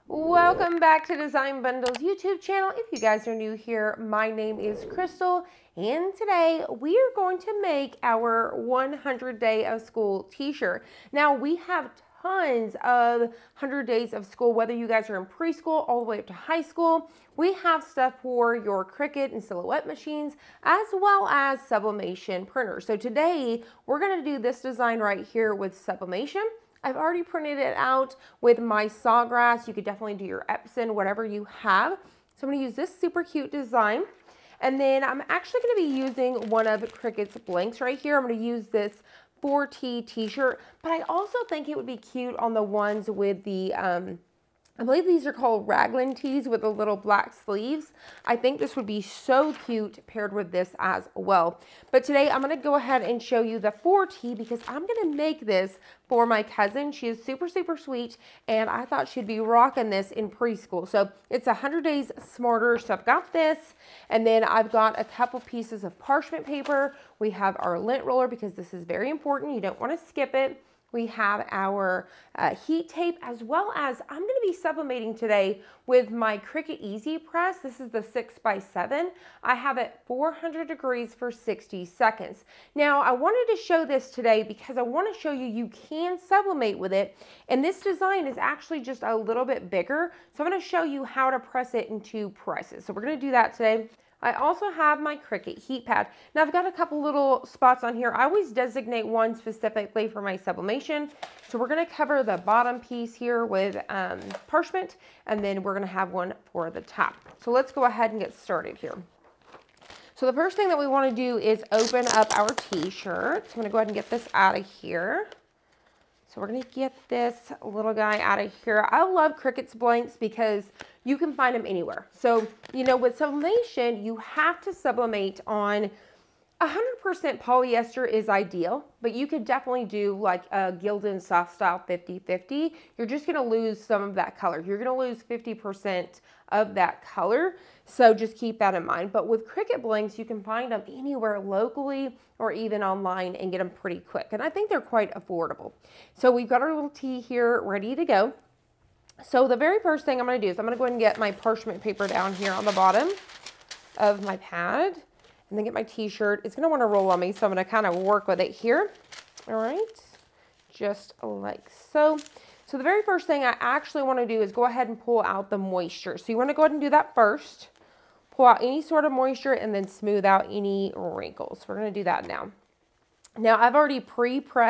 Welcome back to Design Bundle's YouTube channel. If you guys are new here, my name is Crystal, and today we are going to make our 100 Day of School t-shirt. Now we have tons of 100 days of school, whether you guys are in preschool all the way up to high school. We have stuff for your Cricut and Silhouette machines, as well as Sublimation printers. So today we're going to do this design right here with Sublimation. I've already printed it out with my Sawgrass. You could definitely do your Epson, whatever you have. So I'm going to use this super cute design. And then I'm actually going to be using one of Cricut's blanks right here. I'm going to use this 4T t-shirt, but I also think it would be cute on the ones with the, I believe these are called raglan tees with the little black sleeves. I think this would be so cute paired with this as well. But today I'm going to go ahead and show you the 4T because I'm going to make this for my cousin. She is super, super sweet, and I thought she'd be rocking this in preschool. So it's 100 Days Smarter. So I've got this, and then I've got a couple pieces of parchment paper. We have our lint roller because this is very important. You don't want to skip it. We have our heat tape, as well as I'm going to be sublimating today with my Cricut Easy Press. This is the 6x7. I have it 400 degrees for 60 seconds. Now, I wanted to show this today because I want to show you you can sublimate with it. And this design is actually just a little bit bigger. So I'm going to show you how to press it in 2 presses. So we're going to do that today. I also have my Cricut heat pad. Now I've got a couple little spots on here. I always designate one specifically for my sublimation. So we're going to cover the bottom piece here with parchment, and then we're going to have one for the top. So let's go ahead and get started here. So the first thing that we want to do is open up our t-shirt. So I'm going to go ahead and get this out of here. So we're going to get this little guy out of here. I love Cricut's blanks because you can find them anywhere. So, you know, with sublimation, you have to sublimate on 100% polyester is ideal, but you could definitely do like a Gildan soft style 50-50. You're just going to lose some of that color. You're going to lose 50% of that color. So just keep that in mind. But with Cricut blanks, you can find them anywhere locally or even online and get them pretty quick. And I think they're quite affordable. So we've got our little tee here ready to go. So the very first thing I'm going to do is I'm going to go ahead and get my parchment paper down here on the bottom of my pad. And then get my t-shirt. It's going to want to roll on me, so I'm going to kind of work with it here. All right, just like so. So the very first thing I actually want to do is go ahead and pull out the moisture. So you want to go ahead and do that first. Pull out any sort of moisture and then smooth out any wrinkles. We're going to do that now. Now I've already I've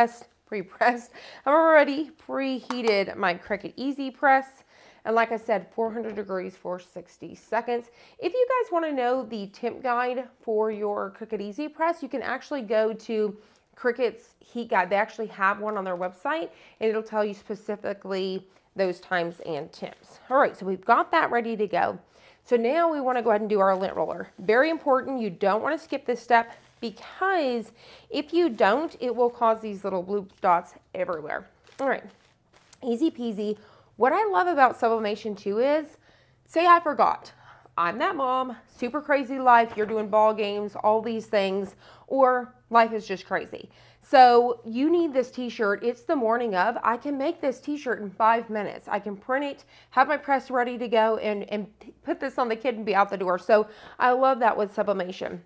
already preheated my Cricut Easy Press. And like I said, 400 degrees for 60 seconds. If you guys want to know the temp guide for your Cricut Easy Press, you can actually go to Cricut's heat guide. They actually have one on their website, and it'll tell you specifically those times and temps. All right, so we've got that ready to go. So now we want to go ahead and do our lint roller. Very important, you don't want to skip this step because if you don't, it will cause these little blue dots everywhere. All right, easy peasy. What I love about sublimation too is, say I forgot. I'm that mom, super crazy life, you're doing ball games, all these things, or life is just crazy. So you need this t-shirt, it's the morning of, I can make this t-shirt in 5 minutes. I can print it, have my press ready to go, and put this on the kid and be out the door. So I love that with sublimation.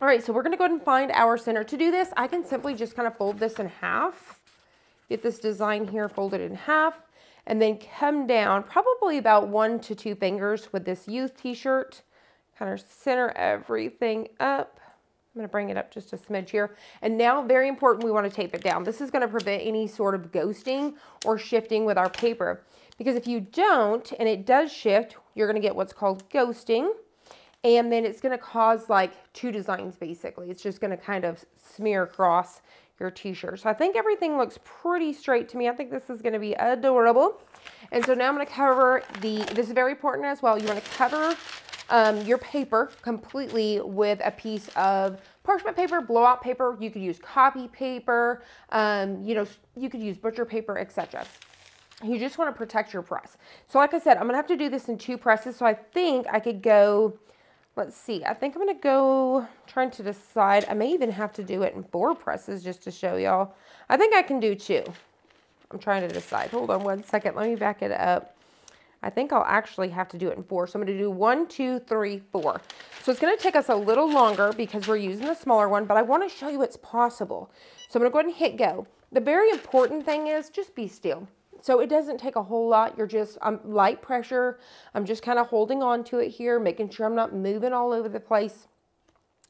All right, so we're gonna go ahead and find our center. To do this, I can simply just kind of fold this in half. Get this design here folded in half. And then come down probably about 1 to 2 fingers with this youth t-shirt. Kind of center everything up. I'm going to bring it up just a smidge here. And now, very important, we want to tape it down. This is going to prevent any sort of ghosting or shifting with our paper. Because if you don't, and it does shift, you're going to get what's called ghosting. And then it's going to cause like 2 designs basically. It's just going to kind of smear across your t-shirt. So I think everything looks pretty straight to me. I think this is going to be adorable. And so now I'm going to cover this is very important as well. You want to cover your paper completely with a piece of parchment paper, blowout paper. You could use copy paper, you know, you could use butcher paper, etc. You just want to protect your press. So like I said, I'm going to have to do this in 2 presses. So I think I could go, let's see, I think I'm going to go, trying to decide, I may even have to do it in 4 presses just to show y'all. I think I can do 2. I'm trying to decide. Hold on one second. Let me back it up. I think I'll actually have to do it in 4. So I'm going to do 1, 2, 3, 4. So it's going to take us a little longer because we're using the smaller one, but I want to show you it's possible. So I'm going to go ahead and hit go. The very important thing is just be still. So it doesn't take a whole lot. You're just light pressure. I'm just kind of holding on to it here, making sure I'm not moving all over the place.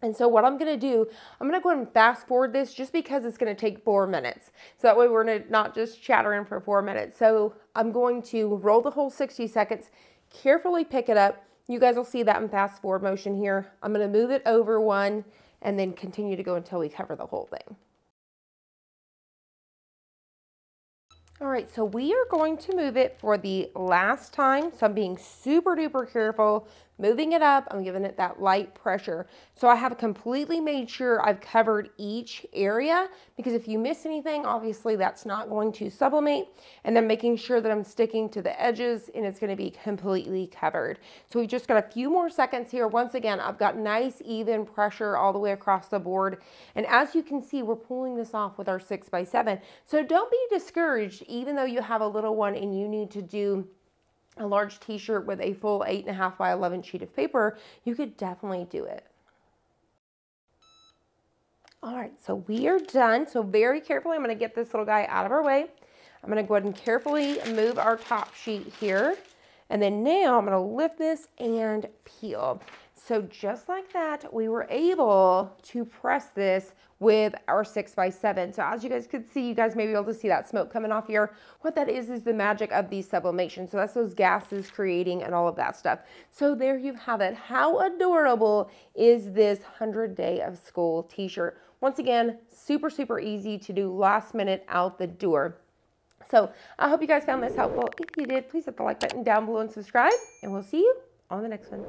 And so what I'm going to do, I'm going to go ahead and fast forward this just because it's going to take 4 minutes. So that way we're not just chattering for 4 minutes. So I'm going to roll the whole 60 seconds, carefully pick it up. You guys will see that in fast forward motion here. I'm going to move it over one and then continue to go until we cover the whole thing. All right, so we are going to move it for the last time. So I'm being super duper careful, moving it up. I'm giving it that light pressure. So I have completely made sure I've covered each area, because if you miss anything, obviously that's not going to sublimate. And then making sure that I'm sticking to the edges and it's going to be completely covered. So we've just got a few more seconds here. Once again, I've got nice even pressure all the way across the board. And as you can see, we're pulling this off with our 6x7. So don't be discouraged, even though you have a little one and you need to do a large t-shirt with a full 8.5 by 11 sheet of paper, you could definitely do it. All right, so we are done. So very carefully, I'm going to get this little guy out of our way. I'm going to go ahead and carefully move our top sheet here. And then now I'm going to lift this and peel. So just like that, we were able to press this with our 6x7. So as you guys could see, you guys may be able to see that smoke coming off here. What that is the magic of the sublimation. So that's those gases creating and all of that stuff. So there you have it. How adorable is this 100 Day of School t-shirt? Once again, super, super easy to do last minute out the door. So I hope you guys found this helpful. If you did, please hit the like button down below and subscribe, and we'll see you on the next one.